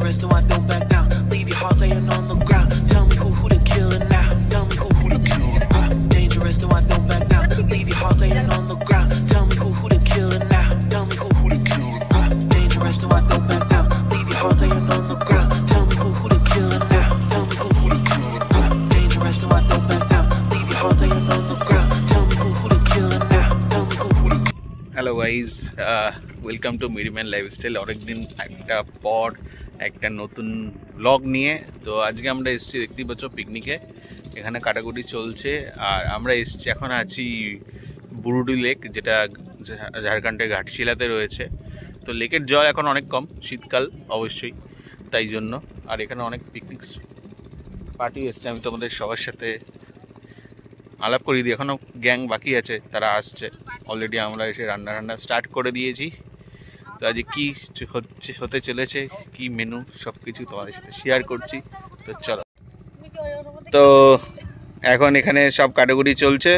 dangerous, no I don't back down. Leave your heart laying on the ground. Tell me who the killer now. Tell me who the killer. Dangerous, no I don't back down. Leave your heart laying on the ground. Tell me who the killer now. Tell me who the killer. Dangerous, no I don't back down. Leave your heart laying on the ground. Tell me who the killer now. Tell me who the killer. Dangerous, no I don't back down. Leave your heart laying on the ground. Tell me who the killer now. Tell me who the killer. Hello guys, welcome to Midiman lifestyle. অনেকদিন একটা পর একটা নতুন blog নিয়ে। তো আজকে আমরা এসেছি, দেখতেই পাচ্ছ, পিকনিকে। এখানে কাটাকুটি চলছে আর আমরা এসেছি, এখন আছি বুরুডি লেক, যেটা ঝাড়খণ্ডের ঘাটশিলাতে রয়েছে। তো লেকের জল এখন অনেক কম, শীতকাল অবশ্যই, তাই জন্য। আর এখানে অনেক পিকনিক পার্টি এসছে, আমি তোমাদের সবার সাথে আলাপ করিয়ে দিই। এখনও গ্যাং বাকি আছে, তারা আসছে। অলরেডি আমরা এসে রান্না স্টার্ট করে দিয়েছি। তো আজকে কী হতে চলেছে, কি মেনু, সব কিছু তোমাদের সাথে শেয়ার করছি। তো চলো। তো এখন এখানে সব কাটাকুটি চলছে।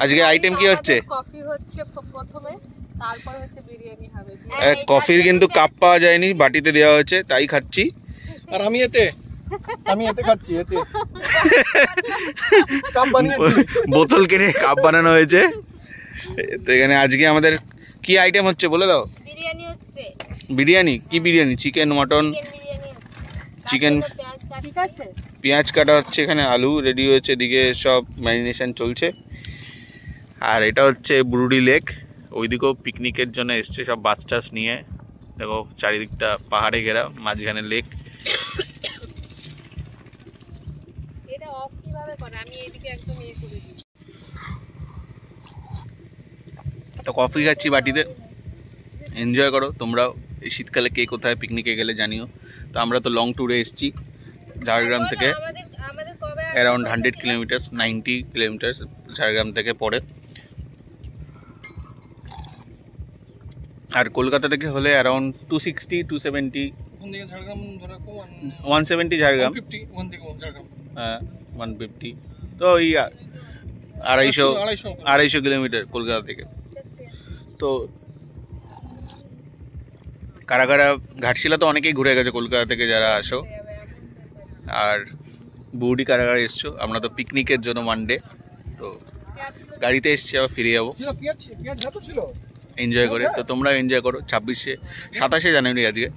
আজকে আইটেম কি হচ্ছে? কফি হচ্ছে প্রথমে, তারপর হচ্ছে বিরিয়ানি হবে। কফির কিন্তু কাপ পাওয়া যায়নি, বাটিতে দেওয়া হয়েছে, তাই খাচ্ছি। আর আমি এতে খাচ্ছি, এতে কাপ বানিয়েছি, বোতল কিনে কাপ বানানো হয়েছে। তো এখানে আজকে আমাদের কি আইটেম হচ্ছে বলে দাও। বিরিয়ানি হচ্ছে। বিরিয়ানি? কি বিরিয়ানি? Chicken, mutton? চিকেন, ঠিক আছে। পেঁয়াজ কাটা হচ্ছে, এখানে আলু রেডি হয়েছে, এদিকে সব ম্যারিনেশন চলছে। আর এটা হচ্ছে বুরুডি লেক, ওইদিকেও পিকনিকের জন্য এসছে সব বাস টাস নিয়ে। দেখো চারিদিকটা পাহাড়ে ঘেরা, মাঝখানে লেক। এটা অফ কিভাবে করে? আমি এইদিকে একদম ইয়ে করে দিই। তো কফি খাচ্ছি বাটিতে, এনজয় করো তোমরাও। এই শীতকালে কে কোথায় পিকনিকে গেলে জানিও। তো আমরা তো লং ট্যুরে এসেছি ঝাড়গ্রাম থেকে, অ্যারাউন্ড 100 কিলোমিটার্স, 90 কিলোমিটার্স ঝাড়গ্রাম থেকে পড়ে। আর কলকাতা থেকে হলে অ্যারাউন্ড 260, 270, 170 ঝাড়গ্রাম, হ্যাঁ 150। তো ওই 250 কিলোমিটার কলকাতা থেকে। তো কারা কারা ঘাটশিলা তো অনেকেই ঘুরে গেছে কলকাতা থেকে যারা আসো। আর বুরুডি কারা কারা এসছো? আমরা তো পিকনিকের জন্য ওয়ান-ডে, তো গাড়িতে এসছি, আবার ফিরে যাবো এনজয় করে। তো তোমরাও এনজয় করো। 27শে জানুয়ারি আজকে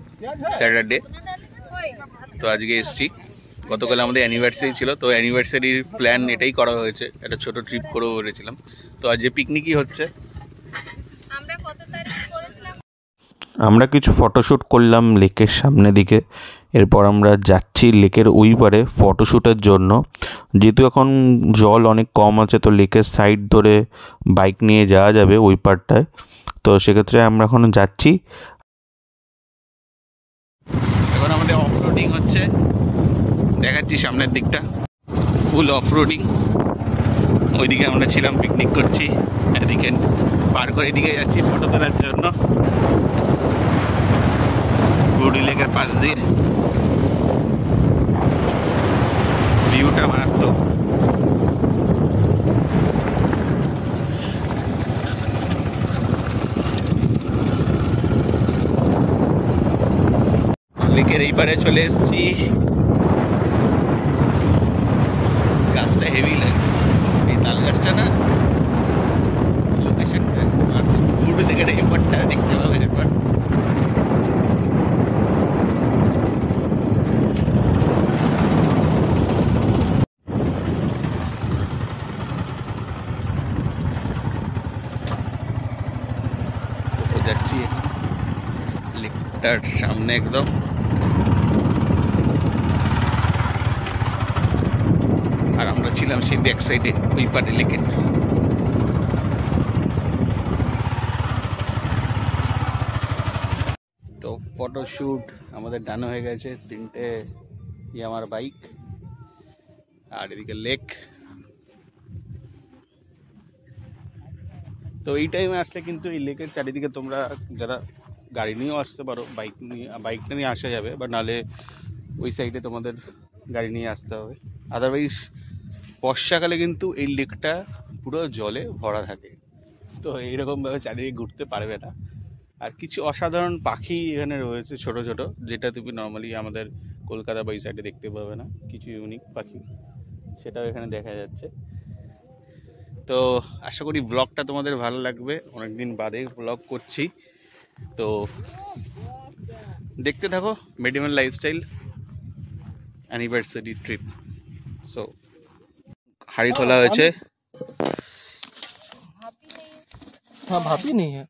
স্যাটারডে। তো আজকে এসছি, গতকাল আমাদের অ্যানিভার্সারি ছিল, তো অ্যানিভার্সারির প্ল্যান এটাই করা হয়েছে, একটা ছোট ট্রিপ করেও বলেছিলাম। তো আজ যে পিকনিকই হচ্ছে। আমরা কিছু ফটোশ্যুট করলাম লেকের সামনে দিকে, এরপর আমরা যাচ্ছি লেকের ওই পারে ফটোশ্যুটের জন্য। যেহেতু এখন জল অনেক কম আছে, তো লেকের সাইড ধরে বাইক নিয়ে যাওয়া যাবে ওই পারটায়। তো সেক্ষেত্রে আমরা এখন যাচ্ছি। এখন আমাদের অফরোডিং হচ্ছে, দেখাচ্ছি সামনের দিকটা, ফুল অফরোডিং। ওইদিকে আমরা ছিলাম, পিকনিক করছি, এদিকে পার করে এদিকে যাচ্ছি ফটো তোলার জন্য বুরুডি লেকের পাশ দিয়ে। ভিউটা মারাত্মক। লেকের এই পারে চলে এসেছি। গাছটা হেভি লাগে, এই তাল গাছটা না, লোকেশনটা বুরুডি লেকের এই পারটা দেখতে পাবে একবার। যাচ্ছি লেকটার সামনে একদম। আর আমরা ছিলাম সেই ব্যাক সাইডে, ওই পারে লেকে। তো ফটোশ্যুট আমাদের ডান হয়ে গেছে, 3টে আমার বাইক, আর এদিকে লেক। তো এই টাইমে আসলে কিন্তু এই লেকের চারিদিকে তোমরা যারা গাড়ি নিয়েও আসতে পারো, বাইকটা নিয়ে আসা যাবে, বা নাহলে ওই সাইডে তোমাদের গাড়ি নিয়ে আসতে হবে। আদারওয়াইজ বর্ষাকালে কিন্তু এই লেকটা পুরো জলে ভরা থাকে, তো এইরকমভাবে চারিদিকে ঘুরতে পারবে না। আর কিছু অসাধারণ পাখি এখানে রয়েছে ছোট ছোট, যেটা তুমি নর্মালি আমাদের কলকাতা বা এই সাইডে দেখতে পাবে না। কিছু ইউনিক পাখি, সেটাও এখানে দেখা যাচ্ছে। তো আশা করি ব্লগটা তোমাদের ভালো লাগবে, অনেকদিন বাদে ব্লগ করছি। তো দেখতে থাকো মেডিমেন লাইফস্টাইল অ্যানিভার্সারি ট্রিপ। সো হাড়ি খোলা হয়েছে। हाँ भापी नहीं है।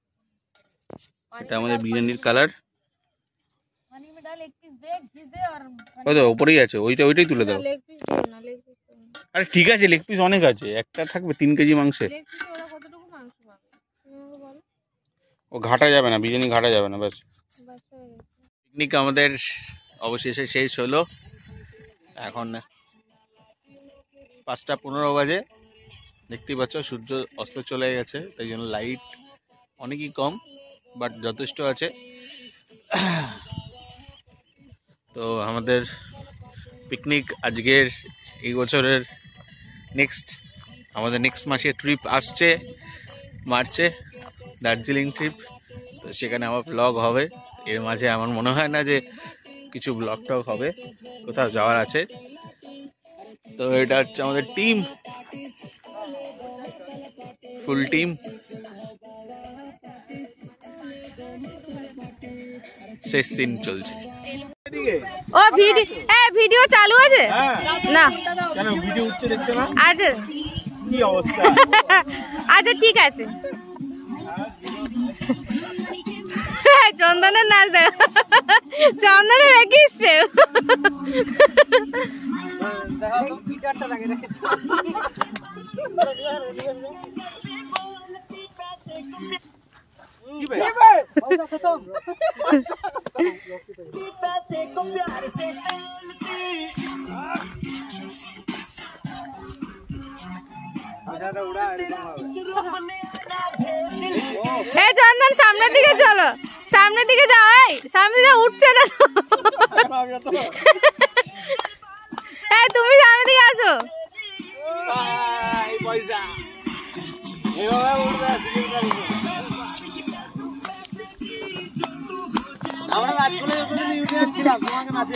এটা আমাদের বিরিয়ানির কালার। पानी में डाल, एक पीस दे, घिस दे और ওই তো ওপরেই আছে, ওইটাই তুলে দাও। लेग पीस दे ना, लेग पीस दे ना। আরে ঠিক আছে, লেগ পিস অনেক আছে, একটা থাকবে 3 কেজি মাংসে। लेग पीस ওরা কতটুকু মাংস পাবে তুমি আমাকে বলো। ও ঘাটা যাবে না, বিরিয়ানি ঘাটা যাবে না। ব্যাস বাস হয়ে গেছে। পিকনিক আমাদের অবশেষে শেষ হলো। এখন 5:15 বাজে। দেখতেই পাচ্ছ সূর্য অস্ত চলে গেছে, তাই জন্য লাইট অনেকই কম, বাট যথেষ্ট আছে। তো আমাদের পিকনিক আজকের এই বছরের আমাদের নেক্সট মাসে ট্রিপ আসছে মার্চে, দার্জিলিং ট্রিপ। তো সেখানে আমার ব্লগ হবে। এর মাঝে আমার মনে হয় না যে কিছু ব্লগ টক হবে, কোথাও যাওয়ার আছে। তো এটা হচ্ছে আমাদের টিম, ফুল টিম। শেষ সিন চলছে। ও ভিডিও চালু আছে না? কেন ভিডিও উঠছে দেখতে না? আচ্ছা কি অবস্থা? আচ্ছা ঠিক আছে। চন্দনের নাচ দেখ, চন্দনের রেখিস রে। চন্দন সামনের দিকে চলো, সামনের দিকে যাও। সামনে দিকে উঠছে না তো। তুমি সামনের দিকে আসো। আমরা নাচ করে যতদিন ইউনিয়ন ছিলাম তোমাকে নাচে